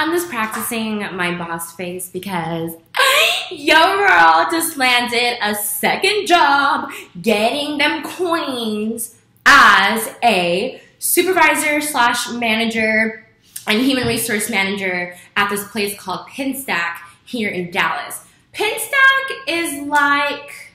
I'm just practicing my boss face because yo girl just landed a second job getting them coins as a supervisor slash manager and human resource manager at this place called Pinstack here in Dallas. Pinstack is like,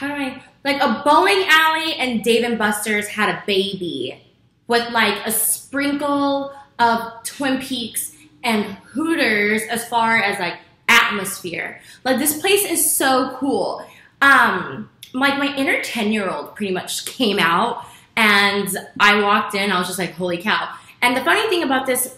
like a bowling alley and Dave & Buster's had a baby with like a sprinkle of Twin Peaks and Hooters as far as like atmosphere. Like this place is so cool. Like my inner 10-year-old pretty much came out and I walked in, I was just like, holy cow. And the funny thing about this,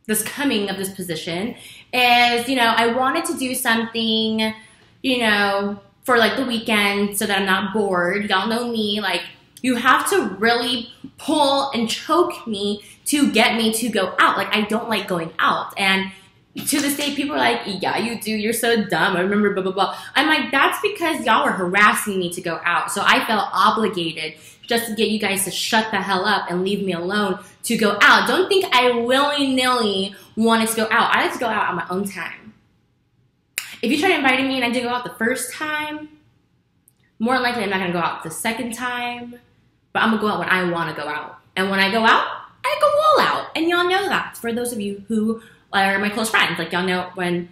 this coming of this position is, you know, I wanted to do something, you know, for like the weekend so that I'm not bored. Y'all know me, like you have to really pull and choke me to get me to go out. Like I don't like going out. And to this day, people are like, yeah, you do. You're so dumb. I remember blah, blah, blah. I'm like, that's because y'all were harassing me to go out. So I felt obligated just to get you guys to shut the hell up and leave me alone to go out. Don't think I willy-nilly wanted to go out. I like to go out on my own time. If you try to invite me and I didn't go out the first time, more than likely I'm not going to go out the second time. But I'm going to go out when I want to go out. And when I go out, I go all out. And y'all know that. For those of you who are my close friends, like y'all know when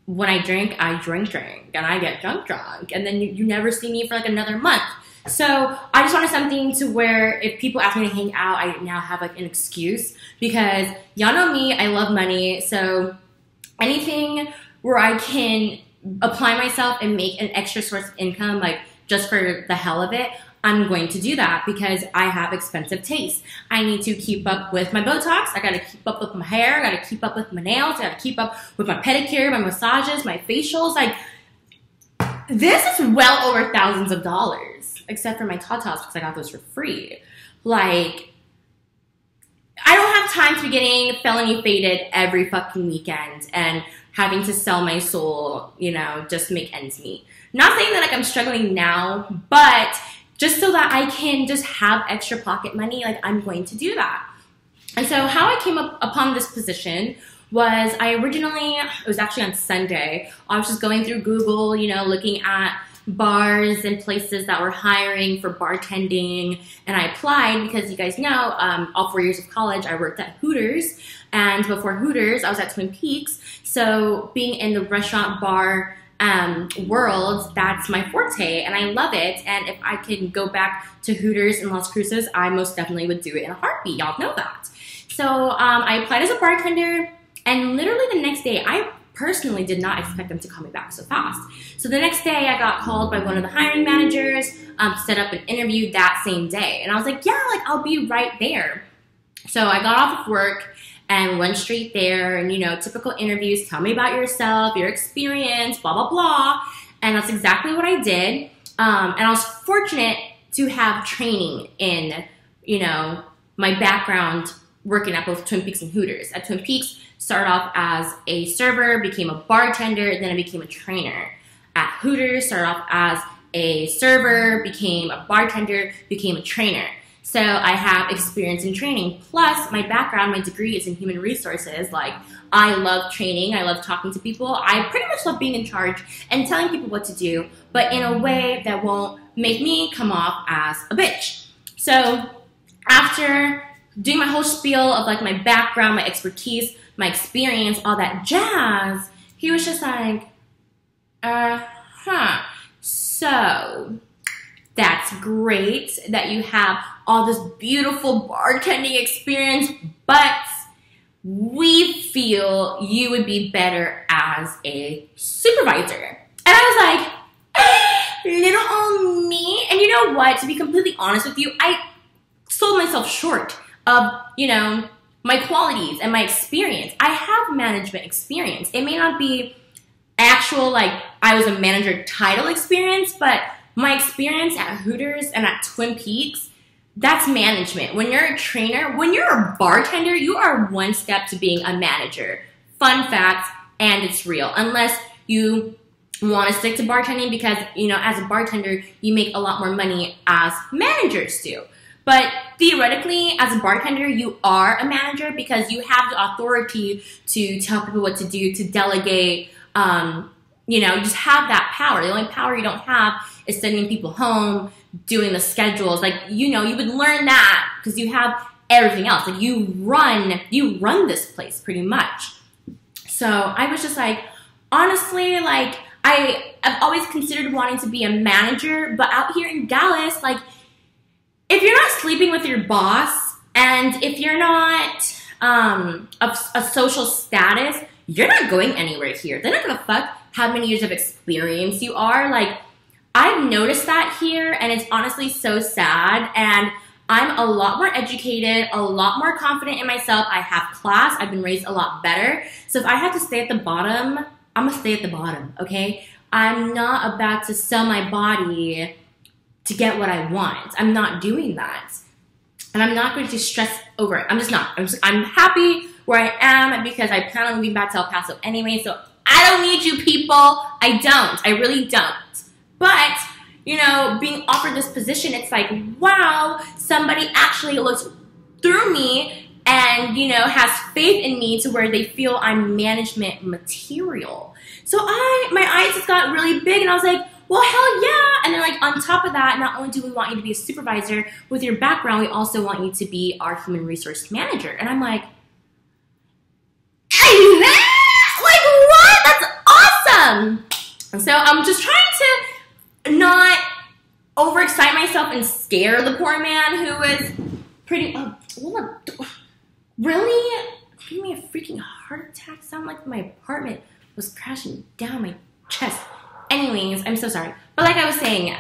I drink, and I get drunk. And then you never see me for like another month. So I just wanted something to where if people ask me to hang out, I now have like an excuse. Because y'all know me, I love money. So anything where I can apply myself and make an extra source of income, like just for the hell of it, I'm going to do that because I have expensive taste. I need to keep up with my Botox. I gotta keep up with my hair. I gotta keep up with my nails. I gotta keep up with my pedicure, my massages, my facials. Like, this is well over thousands of dollars, except for my tatas because I got those for free. Like, I don't have time to be getting felony faded every fucking weekend and having to sell my soul, you know, just to make ends meet. Not saying that like I'm struggling now, but just so that I can just have extra pocket money, like I'm going to do that. And so how I came up upon this position was it was actually on Sunday, I was just going through Google, you know, looking at bars and places that were hiring for bartending, and I applied because you guys know, all 4 years of college, I worked at Hooters, and before Hooters, I was at Twin Peaks, so being in the restaurant bar world, that's my forte and I love it. And if I can go back to Hooters in Las Cruces, I most definitely would do it in a heartbeat. Y'all know that. So I applied as a bartender, and literally the next day, I personally did not expect them to call me back so fast. So the next day I got called by one of the hiring managers to set up an interview that same day. And I was like, yeah, like I'll be right there. So I got off of work and went straight there, and you know, typical interviews, tell me about yourself, your experience, blah, blah, blah. And that's exactly what I did. And I was fortunate to have training in, you know, my background working at both Twin Peaks and Hooters. At Twin Peaks, started off as a server, became a bartender, then I became a trainer. At Hooters, started off as a server, became a bartender, became a trainer. So I have experience in training. Plus, my background, my degree is in human resources. Like, I love training. I love talking to people. I pretty much love being in charge and telling people what to do, but in a way that won't make me come off as a bitch. So after doing my whole spiel of like my background, my expertise, my experience, all that jazz, he was just like, so that's great that you have all this beautiful bartending experience, but we feel you would be better as a supervisor. And I was like, little old me. And you know what? To be completely honest with you, I sold myself short of, you know, my qualities and my experience. I have management experience. It may not be actual, like, I was a manager title experience, but my experience at Hooters and at Twin Peaks, that's management. When you're a trainer, when you're a bartender, you are one step to being a manager. Fun fact, and it's real. Unless you want to stick to bartending because, you know, as a bartender, you make a lot more money as managers do. But theoretically, as a bartender, you are a manager because you have the authority to tell people what to do, to delegate. You know, you just have that power. The only power you don't have is sending people home, doing the schedules. Like, you know, you would learn that because you have everything else. Like, you run this place pretty much. So I was just like, honestly, like, I've always considered wanting to be a manager, but out here in Dallas, like, if you're not sleeping with your boss and if you're not of a social status, you're not going anywhere here. They're not gonna fuck how many years of experience you are. Like, I've noticed that here, and it's honestly so sad. And I'm a lot more educated, a lot more confident in myself. I have class. I've been raised a lot better. So if I have to stay at the bottom, I'm gonna stay at the bottom, okay? I'm not about to sell my body to get what I want. I'm not doing that. And I'm not going to stress over it. I'm just not. I'm happy where I am because I plan on moving back to El Paso anyway. So I don't need you people. I don't. I really don't. But, you know, being offered this position, it's like, wow, somebody actually looks through me and, you know, has faith in me to where they feel I'm management material. So my eyes just got really big and I was like, well, hell yeah. And then, like, on top of that, not only do we want you to be a supervisor with your background, we also want you to be our human resource manager. And I'm like, hey, like, what? That's awesome. And so I'm just trying to not overexcite myself and scare the poor man who is pretty, really? Giving me a freaking heart attack? Sound like my apartment was crashing down my chest. Anyways, I'm so sorry. But like I was saying,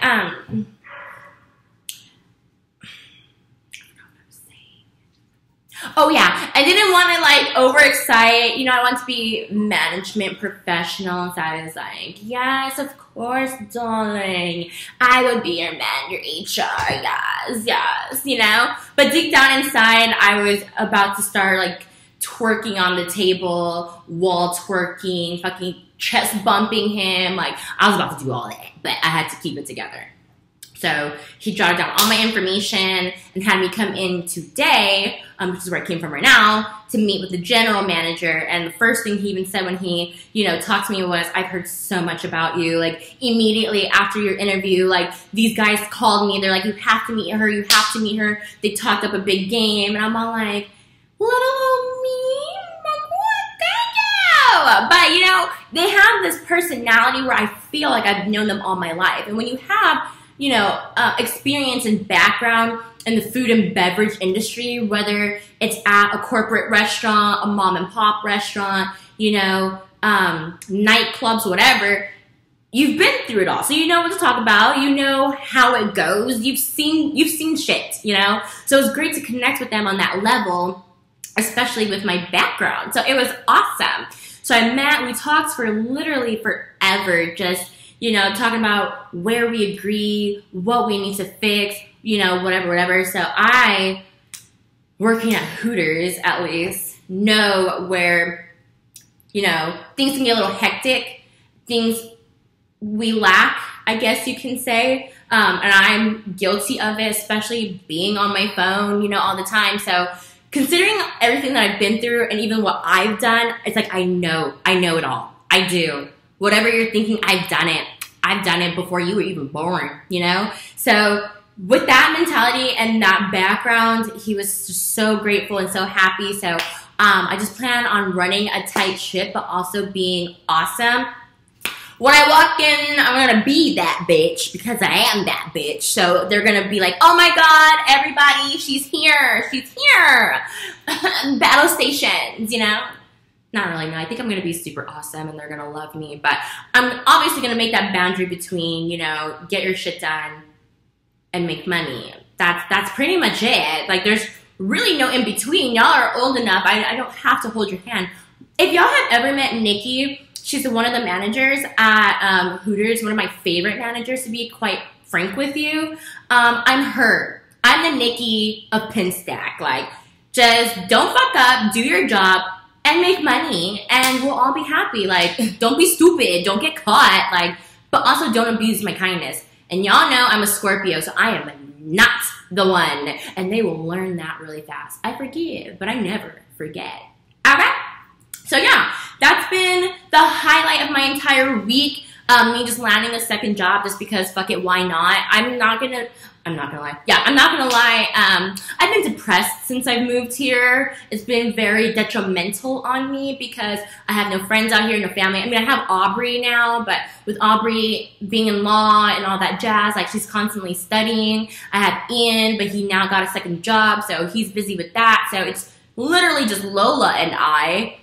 oh yeah, I didn't want to like overexcite. You know, I want to be management professional. So I was like, yes, of course, darling. I would be your man, your HR. Yes, yes, you know. But deep down inside, I was about to start like twerking on the table, wall twerking, fucking chest bumping him. Like, I was about to do all that, but I had to keep it together. So he jotted down all my information and had me come in today, which is where I came from right now, to meet with the general manager. And the first thing he even said when he, you know, talked to me was, I've heard so much about you. Like, immediately after your interview, like, these guys called me. They're like, you have to meet her. You have to meet her. They talked up a big game. And I'm all like, little me? But, you know, they have this personality where I feel like I've known them all my life. And when you have, you know, experience and background in the food and beverage industry, whether it's at a corporate restaurant, a mom and pop restaurant, you know, nightclubs, whatever, you've been through it all. So you know what to talk about. You know how it goes. You've seen shit, you know? So it's great to connect with them on that level, especially with my background. So it was awesome. So we talked for literally forever, just, you know, talking about where we agree, what we need to fix, you know, whatever. So I, working at Hooters at least, know where, you know, things can get a little hectic, things we lack, I guess you can say, and I'm guilty of it, especially being on my phone, you know, all the time. So considering everything that I've been through and even what I've done, it's like I know it all. I do. Whatever you're thinking, I've done it. I've done it before you were even born, you know? So with that mentality and that background, he was just so grateful and so happy. So I just plan on running a tight ship, but also being awesome. When I walk in, I'm going to be that bitch because I am that bitch. So they're going to be like, oh my God, everybody, she's here. She's here. Battle stations, you know? Not really, no. I think I'm going to be super awesome and they're going to love me. But I'm obviously going to make that boundary between, you know, get your shit done and make money. That's pretty much it. Like, there's really no in between. Y'all are old enough. I don't have to hold your hand. If y'all have ever met Nikki, she's one of the managers at Hooters, one of my favorite managers, to be quite frank with you. I'm her. I'm the Nikki of Pinstack. Like, just don't fuck up, do your job, and make money, and we'll all be happy. Like, don't be stupid, don't get caught, like, but also don't abuse my kindness. And y'all know I'm a Scorpio, so I am not the one. And they will learn that really fast. I forgive, but I never forget. Okay? So yeah, that's been the highlight of my entire week. Me just landing a second job just because fuck it, why not? I'm not gonna lie. Yeah, I'm not gonna lie. I've been depressed since I've moved here. It's been very detrimental on me because I have no friends out here, no family. I mean, I have Aubrey now, but with Aubrey being in law and all that jazz, like she's constantly studying. I have Ian, but he now got a second job, so he's busy with that. So it's literally just Lola and I.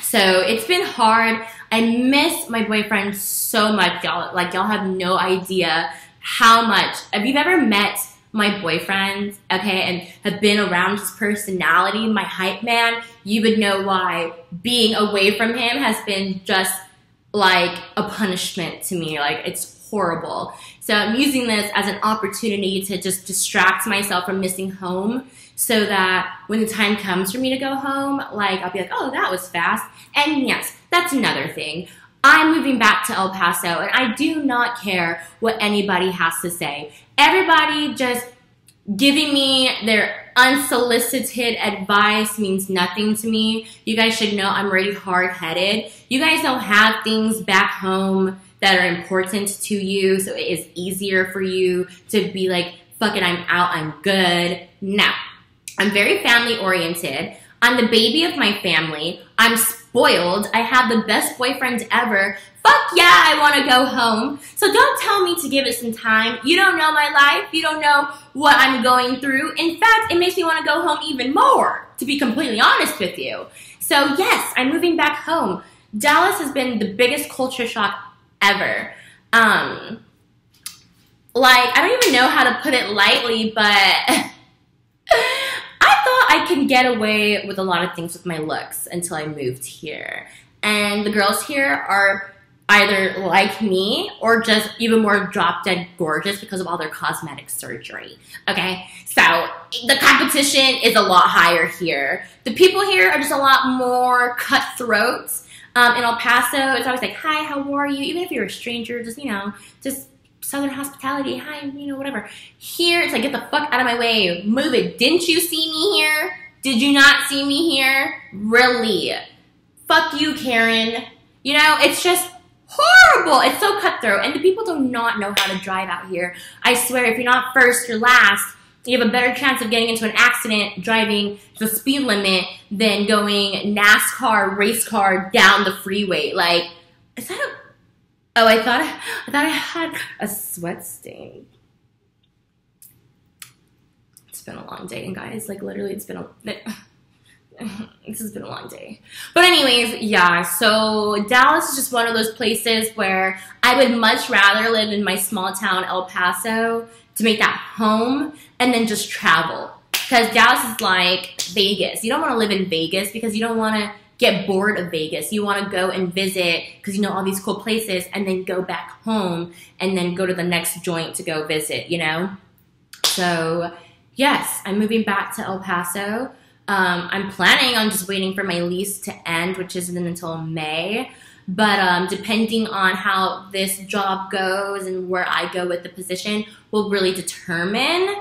So it's been hard. I miss my boyfriend so much, y'all. Like, y'all have no idea how much. If you've ever met my boyfriend, okay, and have been around his personality, my hype man, you would know why being away from him has been just like a punishment to me. Like, it's horrible. So I'm using this as an opportunity to just distract myself from missing home, so that when the time comes for me to go home, like, I'll be like, oh, that was fast. And yes, that's another thing. I'm moving back to El Paso, and I do not care what anybody has to say. Everybody just giving me their unsolicited advice means nothing to me. You guys should know I'm really hard-headed. You guys don't have things back home that are important to you, so it is easier for you to be like, fuck it, I'm out, I'm good. No. I'm very family-oriented. I'm the baby of my family. I'm spoiled. I have the best boyfriend ever. Fuck yeah, I want to go home. So don't tell me to give it some time. You don't know my life. You don't know what I'm going through. In fact, it makes me want to go home even more, to be completely honest with you. So yes, I'm moving back home. Dallas has been the biggest culture shock ever. Like, I don't even know how to put it lightly, but I can get away with a lot of things with my looks until I moved here. And the girls here are either like me or just even more drop dead gorgeous because of all their cosmetic surgery. Okay? So the competition is a lot higher here. The people here are just a lot more cutthroat. In El Paso, it's always like, hi, how are you? Even if you're a stranger, just, you know, just Southern hospitality, hi, you know, whatever. Here, it's like, get the fuck out of my way. Move it. Didn't you see me here? Did you not see me here? Really? Fuck you, Karen. You know, it's just horrible. It's so cutthroat. And the people do not know how to drive out here. I swear, if you're not first, you're last. You have a better chance of getting into an accident driving the speed limit than going NASCAR race car down the freeway. Like, is that a... Oh, I thought I had a sweat stain. It's been a long day, and guys, like, literally, this has been a long day. But anyways, yeah, so Dallas is just one of those places where I would much rather live in my small town, El Paso, to make that home, and then just travel. Because Dallas is like Vegas. You don't want to live in Vegas because you don't want to get bored of Vegas. You want to go and visit because you know all these cool places, and then go back home and then go to the next joint to go visit, you know? So yes, I'm moving back to El Paso. I'm planning on just waiting for my lease to end, which isn't until May. But depending on how this job goes and where I go with the position will really determine.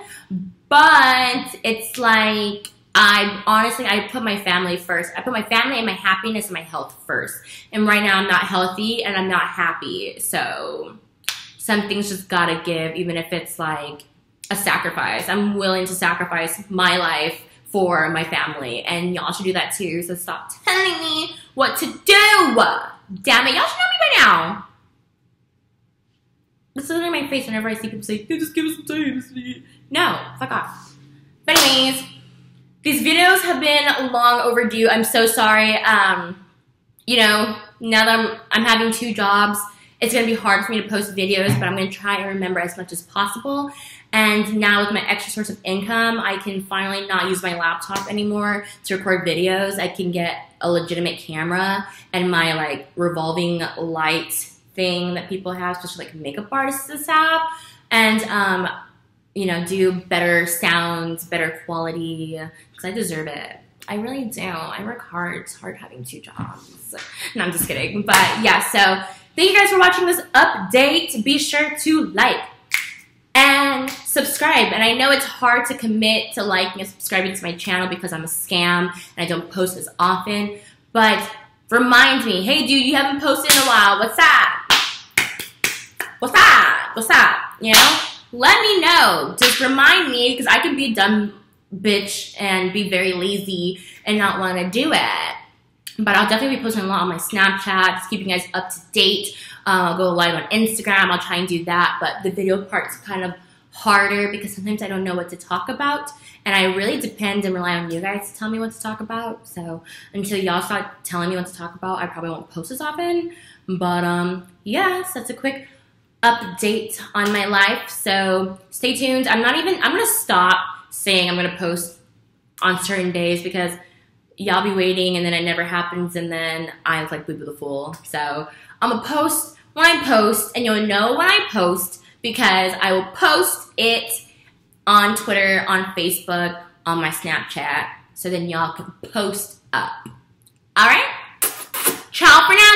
But it's like, I put my family first. I put my family and my happiness and my health first. And right now I'm not healthy and I'm not happy. So some things just gotta give, even if it's like a sacrifice. I'm willing to sacrifice my life for my family. And y'all should do that too. So stop telling me what to do. Damn it, y'all should know me by now. It's literally my face whenever I see people say, hey, just give us some time. No, fuck off. But anyways, these videos have been long overdue. I'm so sorry. You know, now that I'm having 2 jobs, it's going to be hard for me to post videos, but I'm going to try and remember as much as possible. And now with my extra source of income, I can finally not use my laptop anymore to record videos. I can get a legitimate camera and my like revolving light thing that people have, especially like makeup artists have, and you know, do better sounds, better quality, because I deserve it. I really do. I work hard. It's hard having 2 jobs. No, I'm just kidding. But yeah, so thank you guys for watching this update. Be sure to like, subscribe. And I know it's hard to commit to liking and subscribing to my channel because I'm a scam and I don't post as often. But remind me, hey dude, you haven't posted in a while. What's that? What's that? What's that? You know? Let me know. Just remind me, because I can be a dumb bitch and be very lazy and not want to do it. But I'll definitely be posting a lot on my Snapchat, just keeping you guys up to date. I'll go live on Instagram. I'll try and do that. But the video part's kind of harder because sometimes I don't know what to talk about. And I really depend and rely on you guys to tell me what to talk about. So until y'all start telling me what to talk about, I probably won't post as often. But yes, that's a quick update on my life. So stay tuned. I'm going to stop saying I'm going to post on certain days because y'all be waiting and then it never happens and then I look like Boo Boo the Fool. So I'm going to post when I post and you'll know when I post because I will post it on Twitter, on Facebook, on my Snapchat. So then y'all can post up. Alright? Ciao for now.